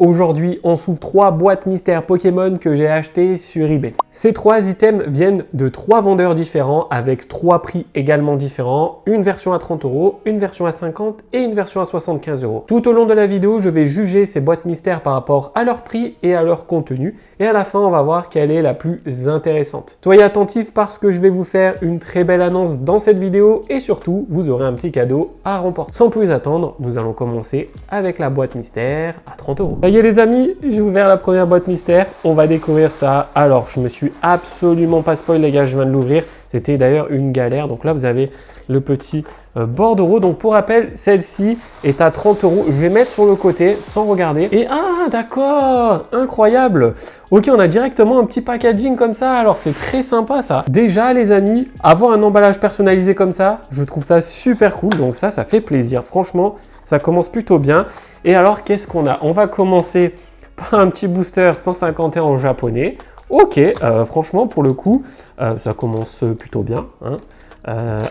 Aujourd'hui, on s'ouvre 3 boîtes mystères Pokémon que j'ai achetées sur eBay. Ces 3 items viennent de 3 vendeurs différents avec 3 prix également différents. Une version à 30 €, une version à 50 et une version à 75 €. Tout au long de la vidéo, je vais juger ces boîtes mystères par rapport à leur prix et à leur contenu. Et à la fin, on va voir quelle est la plus intéressante. Soyez attentifs parce que je vais vous faire une très belle annonce dans cette vidéo et surtout, vous aurez un petit cadeau à remporter. Sans plus attendre, nous allons commencer avec la boîte mystère à 30 €. Ça y est les amis, j'ai ouvert la première boîte mystère. On va découvrir ça. Alors, je me suis absolument pas spoil les gars, je viens de l'ouvrir. C'était d'ailleurs une galère. Donc là, vous avez le petit bordereau. Donc pour rappel, celle-ci est à 30 €. Je vais mettre sur le côté sans regarder. Et ah d'accord, incroyable. Ok, on a directement un petit packaging comme ça. Alors c'est très sympa ça. Déjà les amis, avoir un emballage personnalisé comme ça, je trouve ça super cool. Donc ça fait plaisir. Franchement, ça commence plutôt bien. Et alors qu'est-ce qu'on a? On va commencer par un petit booster 151 en japonais. Ok, franchement pour le coup, ça commence plutôt bien. Hein.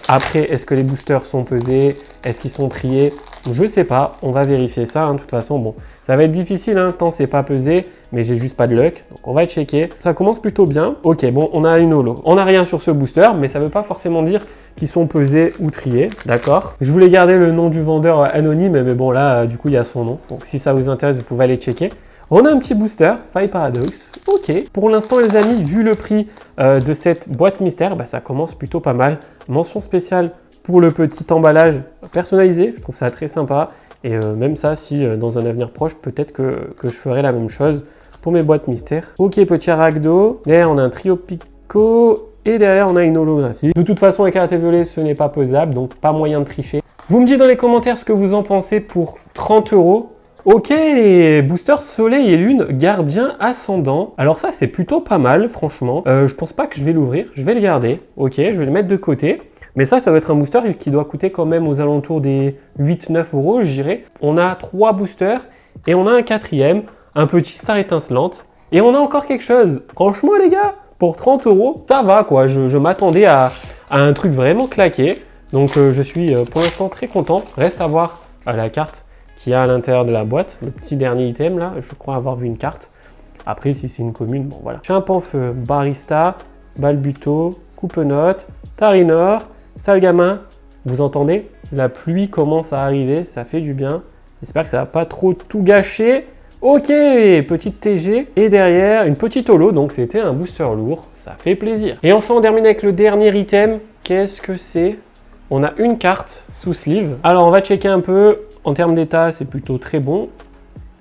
Après, est-ce que les boosters sont pesés? Est-ce qu'ils sont triés? Je sais pas, on va vérifier ça. Hein. De toute façon, bon, ça va être difficile hein, tant c'est pas pesé, mais j'ai juste pas de luck. Donc on va checker. Ça commence plutôt bien. Ok, bon, on a une holo. On n'a rien sur ce booster, mais ça veut pas forcément dire qu'ils sont pesés ou triés. D'accord. Je voulais garder le nom du vendeur anonyme, mais bon là, du coup, il y a son nom. Donc si ça vous intéresse, vous pouvez aller checker. On a un petit booster, Fire Paradox. Ok. Pour l'instant, les amis, vu le prix de cette boîte mystère, bah, ça commence plutôt pas mal. Mention spéciale pour le petit emballage personnalisé. Je trouve ça très sympa. Et même ça, si dans un avenir proche, peut-être que je ferai la même chose pour mes boîtes mystères. Ok, petit Arachdo. Derrière, on a un trio Pico. Et derrière, on a une holographie. De toute façon, les cartes violets, ce n'est pas pesable, donc pas moyen de tricher. Vous me dites dans les commentaires ce que vous en pensez pour 30 €. Ok, les boosters Soleil et Lune, Gardien Ascendant. Alors ça, c'est plutôt pas mal, franchement. Je pense pas que je vais l'ouvrir. Je vais le garder. Ok, je vais le mettre de côté. Mais ça doit être un booster qui doit coûter quand même aux alentours des 8-9 €, je dirais. On a 3 boosters et on a un 4e, un petit Star Étincelante. Et on a encore quelque chose. Franchement, les gars, pour 30 €, ça va quoi. Je m'attendais à un truc vraiment claqué. Donc je suis pour l'instant très content. Reste à voir la carte qu'il y a à l'intérieur de la boîte, le petit dernier item là, je crois avoir vu une carte. Après, si c'est une commune, bon voilà. Chimpanfeu, Barista, Balbuto, Coupe-Note, Tarinor, Salgamin. Vous entendez? La pluie commence à arriver, ça fait du bien. J'espère que ça va pas trop tout gâcher. Ok, petite TG. Et derrière, une petite holo, donc c'était un booster lourd, ça fait plaisir. Et enfin, on termine avec le dernier item. Qu'est-ce que c'est? On a une carte sous sleeve. Alors, on va checker un peu. En termes d'état, c'est plutôt très bon.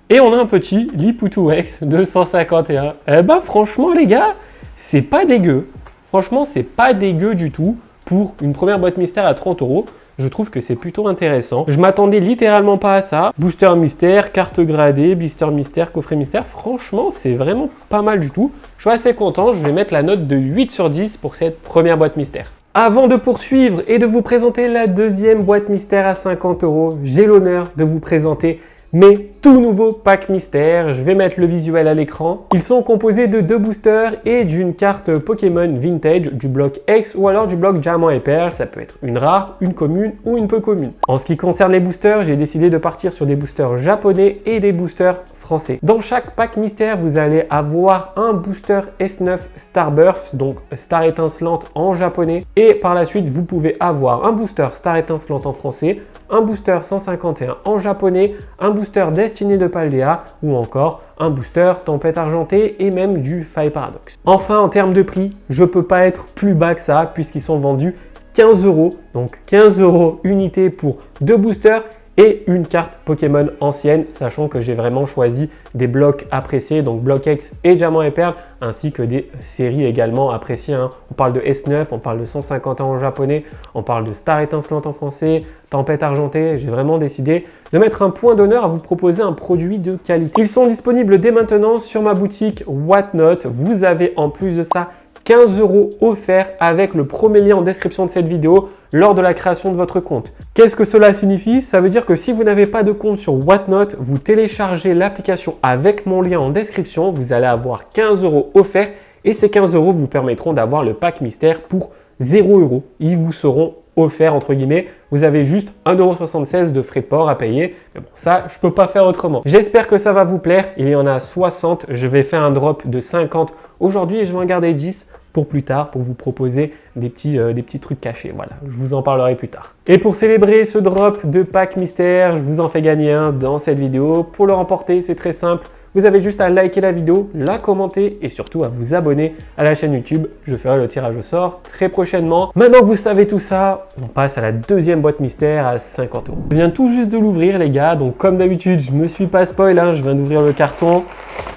Et on a un petit Liputu X 251. Eh ben franchement les gars, c'est pas dégueu. Franchement, c'est pas dégueu du tout pour une première boîte mystère à 30 €. Je trouve que c'est plutôt intéressant. Je m'attendais littéralement pas à ça. Booster mystère, carte gradée, blister mystère, coffret mystère. Franchement, c'est vraiment pas mal du tout. Je suis assez content. Je vais mettre la note de 8 sur 10 pour cette première boîte mystère. Avant de poursuivre et de vous présenter la deuxième boîte mystère à 50 €, j'ai l'honneur de vous présenter mes tout nouveaux packs mystères. Je vais mettre le visuel à l'écran. Ils sont composés de 2 boosters et d'une carte Pokémon Vintage du bloc X ou alors du bloc Diamant et Perle. Ça peut être une rare, une commune ou une peu commune. En ce qui concerne les boosters, j'ai décidé de partir sur des boosters japonais et des boosters français. Dans chaque pack mystère, vous allez avoir un booster S9 Starburst, donc Star Étincelante en japonais. Et par la suite, vous pouvez avoir un booster Star Étincelante en français, un booster 151 en japonais, un booster Destinée de Paldea ou encore un booster Tempête Argentée et même du Fire Paradox. Enfin, en termes de prix, je peux pas être plus bas que ça puisqu'ils sont vendus 15 €. Donc 15 € unité pour 2 boosters et une carte Pokémon ancienne, sachant que j'ai vraiment choisi des blocs appréciés, donc bloc X et Diamant et Perle, ainsi que des séries également appréciées. Hein. On parle de S9, on parle de 150 en japonais, on parle de Star Étincelante en français, Tempête Argentée. J'ai vraiment décidé de mettre un point d'honneur à vous proposer un produit de qualité. Ils sont disponibles dès maintenant sur ma boutique Whatnot. Vous avez en plus de ça 15 € offerts avec le premier lien en description de cette vidéo lors de la création de votre compte. Qu'est-ce que cela signifie? Ça veut dire que si vous n'avez pas de compte sur Whatnot, vous téléchargez l'application avec mon lien en description, vous allez avoir 15 € offerts et ces 15 € vous permettront d'avoir le pack mystère pour 0 €. Ils vous seront offert entre guillemets. Vous avez juste 1,76 € de frais de port à payer. Mais bon, ça, je peux pas faire autrement. J'espère que ça va vous plaire. Il y en a 60. Je vais faire un drop de 50 aujourd'hui et je vais en garder 10 pour plus tard, pour vous proposer des petits trucs cachés. Voilà, je vous en parlerai plus tard. Et pour célébrer ce drop de pack mystère, je vous en fais gagner un dans cette vidéo. Pour le remporter, c'est très simple. Vous avez juste à liker la vidéo, la commenter et surtout à vous abonner à la chaîne YouTube. Je ferai le tirage au sort très prochainement. Maintenant que vous savez tout ça, on passe à la deuxième boîte mystère à 50 €. Je viens tout juste de l'ouvrir les gars, donc comme d'habitude, je me suis pas spoil, hein, je viens d'ouvrir le carton.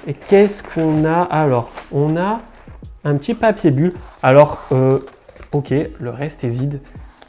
Et qu'est-ce qu'on a alors? On a un petit papier bulle. Alors, ok, le reste est vide.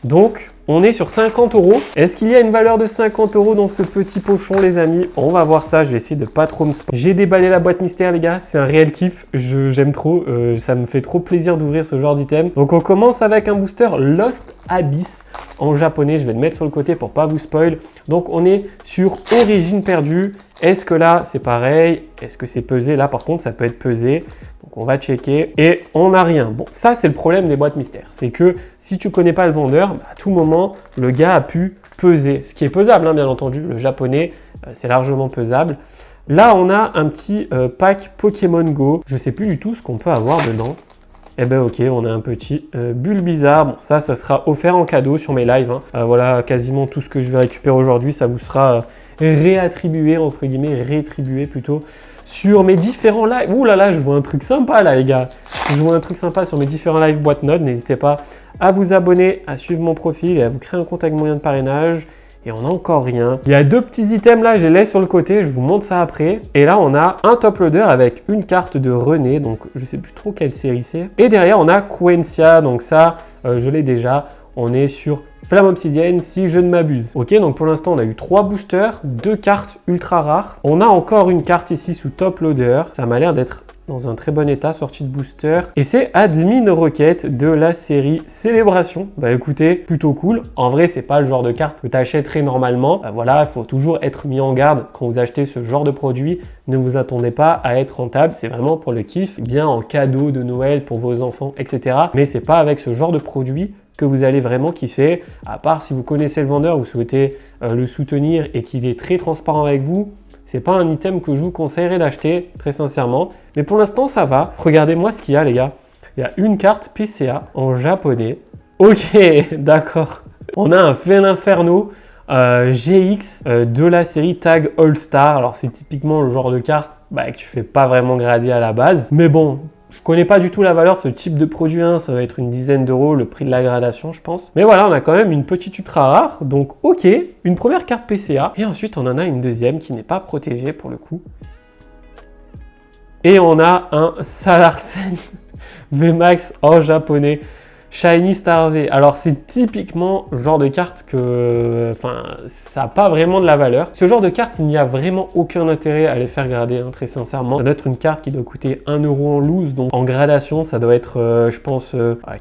Donc, on est sur 50 €. Est-ce qu'il y a une valeur de 50 € dans ce petit pochon, les amis? On va voir ça. Je vais essayer de pas trop me spoiler. J'ai déballé la boîte mystère, les gars. C'est un réel kiff. J'aime trop. Ça me fait trop plaisir d'ouvrir ce genre d'item. Donc, on commence avec un booster Lost Abyss en japonais. Je vais le mettre sur le côté pour pas vous spoil. Donc, on est sur Origine perdue. Est-ce que là, c'est pareil? Est-ce que c'est pesé? Là, par contre, ça peut être pesé. Donc, on va checker et on n'a rien. Bon, ça, c'est le problème des boîtes mystères. C'est que si tu connais pas le vendeur, à tout moment, le gars a pu peser. Ce qui est pesable, hein, bien entendu. Le japonais, c'est largement pesable. Là, on a un petit pack Pokémon Go. Je sais plus du tout ce qu'on peut avoir dedans. Eh ben ok, on a un petit bulle bizarre. Bon, ça sera offert en cadeau sur mes lives. Hein. Voilà, quasiment tout ce que je vais récupérer aujourd'hui, ça vous sera réattribué, entre guillemets, rétribué plutôt, sur mes différents lives. Ouh là là, je vois un truc sympa là les gars. Je vois un truc sympa sur mes différents lives boîte notes. N'hésitez pas à vous abonner, à suivre mon profil et à vous créer un compte avec moyen de parrainage. Et on n'a encore rien. Il y a deux petits items là, je les laisse sur le côté, je vous montre ça après. Et là, on a un top loader avec une carte de René, donc je sais plus trop quelle série c'est. Et derrière, on a Quencia, donc ça, je l'ai déjà. On est sur Flamme Obsidienne si je ne m'abuse. Ok, donc pour l'instant, on a eu 3 boosters, 2 cartes ultra rares. On a encore une carte ici sous top loader. Ça m'a l'air d'être dans un très bon état, sortie de booster. Et c'est Admin Rocket de la série Célébration. Bah écoutez, plutôt cool. En vrai, c'est pas le genre de carte que tu achèterais normalement. Voilà, il faut toujours être mis en garde quand vous achetez ce genre de produit. Ne vous attendez pas à être rentable. C'est vraiment pour le kiff, bien en cadeau de Noël pour vos enfants, etc. Mais c'est pas avec ce genre de produit que vous allez vraiment kiffer. À part si vous connaissez le vendeur, vous souhaitez le soutenir et qu'il est très transparent avec vous. C'est pas un item que je vous conseillerais d'acheter, très sincèrement. Mais pour l'instant, ça va. Regardez-moi ce qu'il y a, les gars. Il y a une carte PCA en japonais. Ok, d'accord. On a un Félinferno GX de la série Tag All Star. Alors, c'est typiquement le genre de carte que tu fais pas vraiment grader à la base. Mais bon, je connais pas du tout la valeur de ce type de produit, hein. Ça va être une dizaine d'euros le prix de la gradation, je pense. Mais voilà, on a quand même une petite ultra rare. Donc, ok, une première carte PCA. Et ensuite, on en a une deuxième qui n'est pas protégée pour le coup. Et on a un Salarsen VMAX en japonais. Shiny Star V. Alors, c'est typiquement le genre de carte que... ça n'a pas vraiment de la valeur. Ce genre de carte, il n'y a vraiment aucun intérêt à les faire grader, hein, très sincèrement. Ça doit être une carte qui doit coûter 1 € en loose. Donc, en gradation, ça doit être, je pense,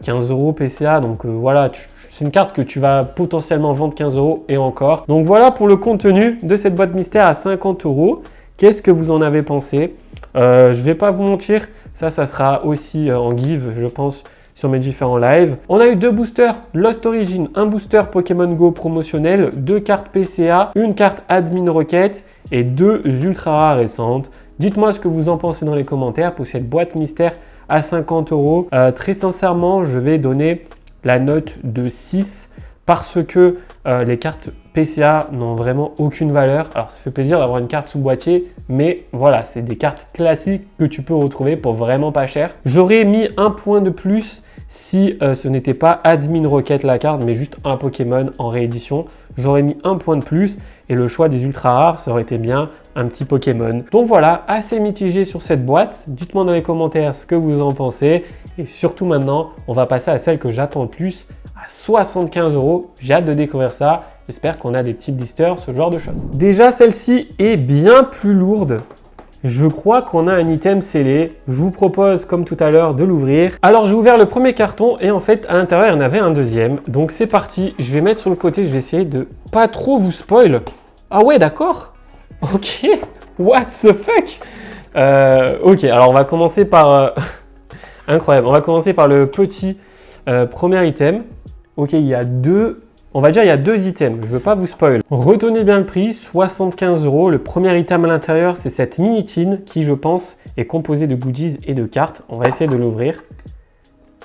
15 € PCA. Donc, voilà, c'est une carte que tu vas potentiellement vendre 15 € et encore. Donc, voilà pour le contenu de cette boîte mystère à 50 €. Qu'est-ce que vous en avez pensé? Je vais pas vous mentir. Ça sera aussi en give, je pense, sur mes différents lives. On a eu 2 boosters Lost Origin, un booster Pokémon Go promotionnel, 2 cartes PCA, une carte Admin Rocket et 2 ultra rares récentes. Dites-moi ce que vous en pensez dans les commentaires pour cette boîte mystère à 50 €. Très sincèrement, je vais donner la note de 6 parce que les cartes PCA n'ont vraiment aucune valeur. Alors, ça fait plaisir d'avoir une carte sous boîtier, mais voilà, c'est des cartes classiques que tu peux retrouver pour vraiment pas cher. J'aurais mis un point de plus si ce n'était pas Admin Rocket la carte, mais juste un Pokémon en réédition. J'aurais mis un point de plus et le choix des ultra rares, ça aurait été bien un petit Pokémon. Donc voilà, assez mitigé sur cette boîte. Dites-moi dans les commentaires ce que vous en pensez. Et surtout maintenant, on va passer à celle que j'attends le plus, à 75 €. J'ai hâte de découvrir ça. J'espère qu'on a des petits blisters, ce genre de choses. Déjà, celle-ci est bien plus lourde. Je crois qu'on a un item scellé. Je vous propose, comme tout à l'heure, de l'ouvrir. Alors, j'ai ouvert le premier carton et en fait, à l'intérieur, il y en avait un deuxième. Donc, c'est parti. Je vais mettre sur le côté. Je vais essayer de pas trop vous spoil. Ah ouais, d'accord. Ok. What the fuck. Ok, alors on va commencer par... Incroyable. On va commencer par le petit premier item. Ok, il y a deux... On va dire il y a deux items, je ne veux pas vous spoil. Retenez bien le prix, 75 €. Le premier item à l'intérieur, c'est cette mini tin qui, je pense, est composée de goodies et de cartes. On va essayer de l'ouvrir.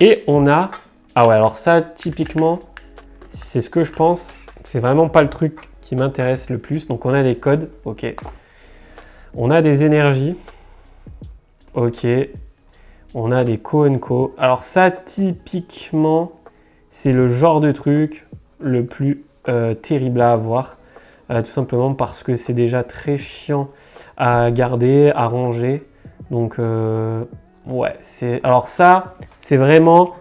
Et on a... Ah ouais, alors ça, typiquement, si c'est ce que je pense, c'est vraiment pas le truc qui m'intéresse le plus. Donc on a des codes, ok. On a des énergies, ok. On a des co. Alors ça, typiquement, c'est le genre de truc le plus terrible à avoir. Tout simplement parce que c'est déjà très chiant à garder, à ranger. Donc, ouais. Alors ça, c'est vraiment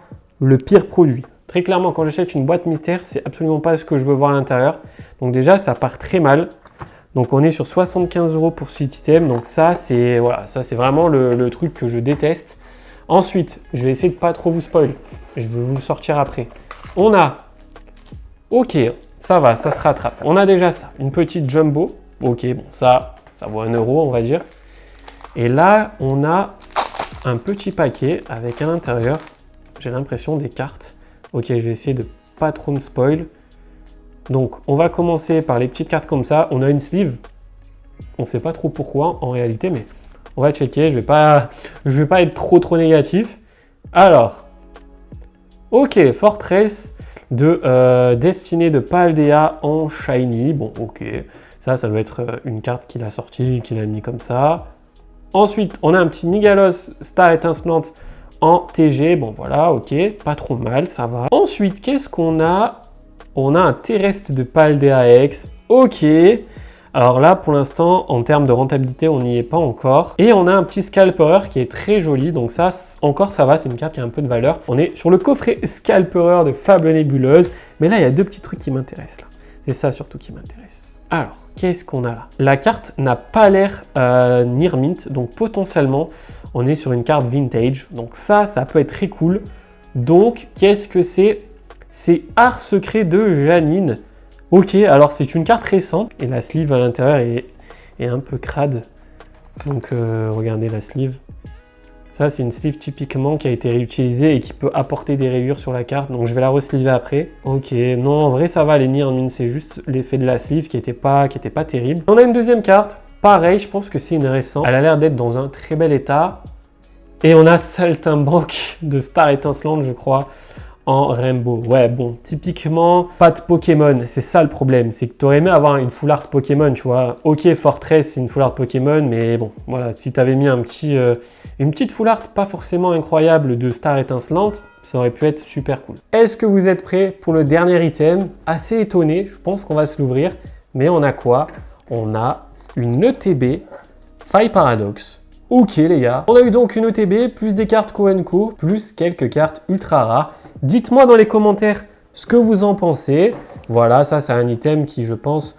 le pire produit. Très clairement, quand j'achète une boîte mystère, c'est absolument pas ce que je veux voir à l'intérieur. Donc déjà, ça part très mal. Donc on est sur 75 € pour cet item. Donc ça, c'est voilà, ça c'est vraiment le truc que je déteste. Ensuite, je vais essayer de pas trop vous spoil. Je vais vous le sortir après. On a, ok, ça va, ça se rattrape. On a déjà ça, une petite jumbo. Ok, bon, ça vaut 1 €, on va dire. Et là, on a un petit paquet avec à l'intérieur, j'ai l'impression, des cartes. Ok, je vais essayer de pas trop me spoil. Donc, on va commencer par les petites cartes comme ça. On a une sleeve. On ne sait pas trop pourquoi en réalité, mais on va checker. Je vais pas être trop négatif. Alors, ok, Fortress de Destinée de Paldea en shiny. Bon, ok, ça doit être une carte qu'il a sortie, qu'il a mis comme ça. Ensuite, on a un petit Migalos Star Étincelante en TG. Bon, voilà, ok, pas trop mal, ça va. Ensuite, qu'est-ce qu'on a? On a un Terrestre de Paldea X. Ok. Alors là, pour l'instant, en termes de rentabilité, on n'y est pas encore. Et on a un petit Scalperer qui est très joli. Donc ça, encore, ça va. C'est une carte qui a un peu de valeur. On est sur le coffret Scalperer de Fable Nébuleuse. Mais là, il y a deux petits trucs qui m'intéressent. Là, c'est ça surtout qui m'intéresse. Alors, qu'est-ce qu'on a là? La carte n'a pas l'air near mint. Donc potentiellement, on est sur une carte vintage. Donc ça peut être très cool. Donc, qu'est-ce que c'est? C'est Art Secret de Janine. Ok, alors c'est une carte récente et la sleeve à l'intérieur est un peu crade. Donc regardez la sleeve. Ça c'est une sleeve typiquement qui a été réutilisée et qui peut apporter des rayures sur la carte. Donc je vais la resleever après. Ok, non en vrai ça va, les nids en mine, c'est juste l'effet de la sleeve qui était pas terrible. On a une deuxième carte. Pareil, je pense que c'est une récente. Elle a l'air d'être dans un très bel état. Et on a Saltimbanque de Star Étincelante, je crois, en Rainbow. Ouais, bon, typiquement, pas de Pokémon. C'est ça le problème. C'est que tu aurais aimé avoir une full art Pokémon, tu vois. Ok, Fortress, c'est une full art Pokémon, mais bon, voilà. Si tu avais mis une petite full art pas forcément incroyable de Star Étincelante, ça aurait pu être super cool. Est-ce que vous êtes prêts pour le dernier item? Assez étonné, je pense qu'on va se l'ouvrir. Mais on a quoi? On a une ETB Faille Paradox. Ok les gars, on a eu donc une ETB, plus des cartes Co, plus quelques cartes ultra rares. Dites-moi dans les commentaires ce que vous en pensez. Voilà, ça c'est un item qui je pense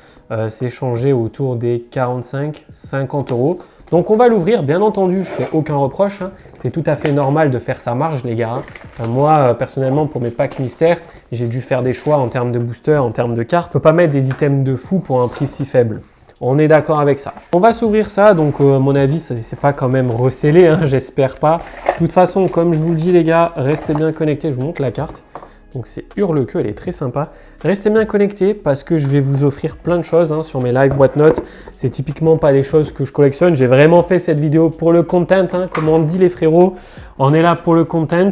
s'est changé autour des 45-50 €. Donc on va l'ouvrir, bien entendu, je fais aucun reproche. Hein. C'est tout à fait normal de faire sa marge les gars. Moi personnellement pour mes packs mystères, j'ai dû faire des choix en termes de booster, en termes de cartes. Faut pas mettre des items de fou pour un prix si faible. On est d'accord avec ça. On va s'ouvrir ça, donc à mon avis, c'est pas quand même recellé, hein, j'espère pas. De toute façon, comme je vous le dis les gars, restez bien connectés, je vous montre la carte. Donc c'est Hurle-Queue, elle est très sympa. Restez bien connectés parce que je vais vous offrir plein de choses hein, sur mes live boîte notes. C'est typiquement pas des choses que je collectionne. J'ai vraiment fait cette vidéo pour le content, hein, comme on dit les frérots. On est là pour le content.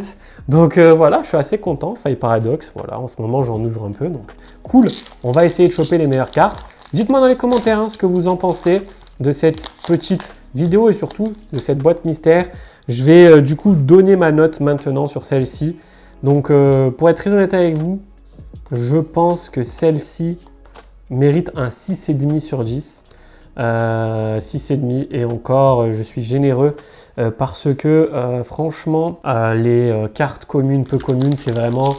Donc voilà, je suis assez content. Faille Paradox, voilà, en ce moment j'en ouvre un peu, donc cool. On va essayer de choper les meilleures cartes. Dites-moi dans les commentaires hein, ce que vous en pensez de cette petite vidéo et surtout de cette boîte mystère. Je vais du coup donner ma note maintenant sur celle-ci. Donc pour être très honnête avec vous, je pense que celle-ci mérite un 6,5 sur 10. 6,5 et encore je suis généreux parce que franchement les cartes communes, peu communes, c'est vraiment...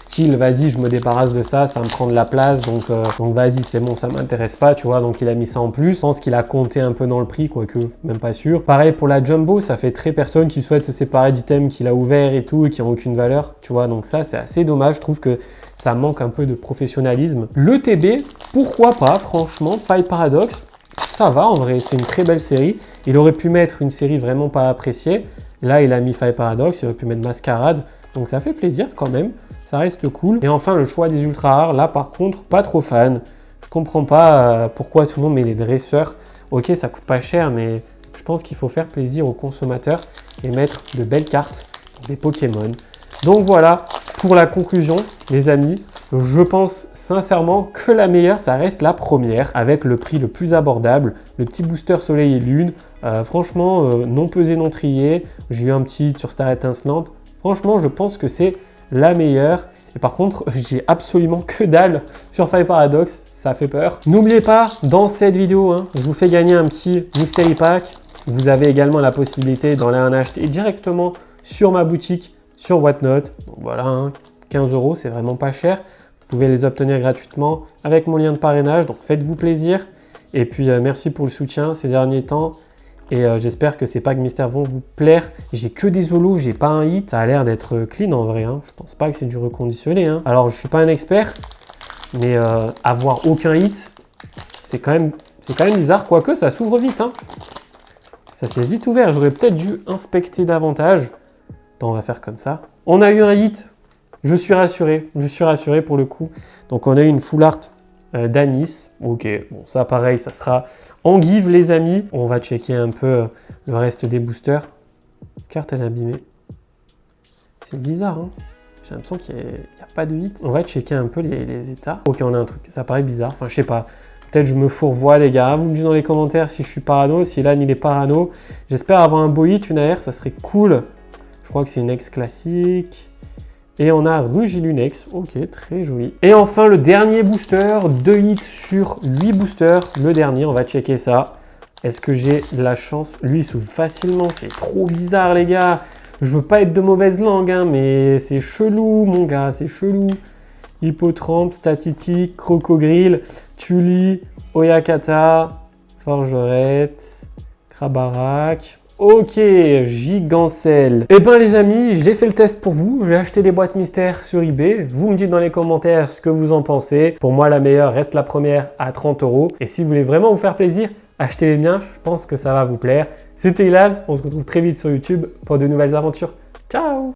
style, vas-y, je me débarrasse de ça, ça me prend de la place, donc vas-y, c'est bon, ça m'intéresse pas, tu vois, donc il a mis ça en plus. Je pense qu'il a compté un peu dans le prix, quoique, même pas sûr. Pareil pour la Jumbo, ça fait très personne qui souhaite se séparer d'items qu'il a ouvert et tout, et qui n'ont aucune valeur, tu vois, donc ça, c'est assez dommage, je trouve que ça manque un peu de professionnalisme. Le TB, pourquoi pas, franchement, Faille Paradox, ça va, en vrai, c'est une très belle série. Il aurait pu mettre une série vraiment pas appréciée, là, il a mis Faille Paradox, il aurait pu mettre Mascarade, donc ça fait plaisir quand même. ça reste cool. Et enfin, le choix des ultra rares, là par contre, pas trop fan. Je comprends pas pourquoi tout le monde met les dresseurs. Ok, ça coûte pas cher, mais je pense qu'il faut faire plaisir aux consommateurs et mettre de belles cartes, des Pokémon. Donc voilà, pour la conclusion, les amis, je pense sincèrement que la meilleure, ça reste la première, avec le prix le plus abordable, le petit booster soleil et lune. Franchement, non pesé, non trié. J'ai eu un petit sur Star étincelante. Franchement, je pense que c'est la meilleure. Et par contre, j'ai absolument que dalle sur Fire Paradox. Ça fait peur. N'oubliez pas, dans cette vidéo, je vous fais gagner un petit Mystery Pack. Vous avez également la possibilité d'en aller en acheter directement sur ma boutique, sur Whatnot. Donc voilà, 15 €, c'est vraiment pas cher. Vous pouvez les obtenir gratuitement avec mon lien de parrainage. Donc faites-vous plaisir. Et puis merci pour le soutien ces derniers temps. Et j'espère que ces packs mystères vont vous plaire. J'ai que des holos, j'ai pas un hit. Ça a l'air d'être clean en vrai. Je pense pas que c'est du reconditionné. Alors je suis pas un expert. Mais avoir aucun hit, c'est quand même bizarre. Quoique, ça s'ouvre vite. Ça s'est vite ouvert. J'aurais peut-être dû inspecter davantage. Attends, on va faire comme ça. On a eu un hit. Je suis rassuré. Je suis rassuré pour le coup. Donc, on a eu une full art d'Anis. Ok, bon, ça pareil, ça sera en give, les amis. On va checker un peu le reste des boosters. Cette carte, elle est abîmée. C'est bizarre, J'ai l'impression qu'il n'y a pas de hit. On va checker un peu les états. Ok, on a un truc. Ça paraît bizarre. Enfin, je sais pas. Peut-être je me fourvoie, les gars. Vous me dites dans les commentaires si je suis parano, si Lan il est parano. J'espère avoir un beau hit, une AR, ça serait cool. Je crois que c'est une ex classique. Et on a Rugilunex. Ok, très joli. Et enfin, le dernier booster. 2 hits sur 8 boosters. Le dernier, on va checker ça. Est-ce que j'ai de la chance? Lui, il s'ouvre facilement. C'est trop bizarre, les gars. Je veux pas être de mauvaise langue, mais c'est chelou, mon gars, c'est chelou. Hippotrampe, Statitique, Crocogrille, Tuli, Oyakata, Forgerette, Krabarak. Ok, Gigancelle. Eh ben les amis, j'ai fait le test pour vous. J'ai acheté des boîtes mystères sur eBay. Vous me dites dans les commentaires ce que vous en pensez. Pour moi, la meilleure reste la première à 30 €. Et si vous voulez vraiment vous faire plaisir, achetez les miens. Je pense que ça va vous plaire. C'était Ilan. On se retrouve très vite sur YouTube pour de nouvelles aventures. Ciao!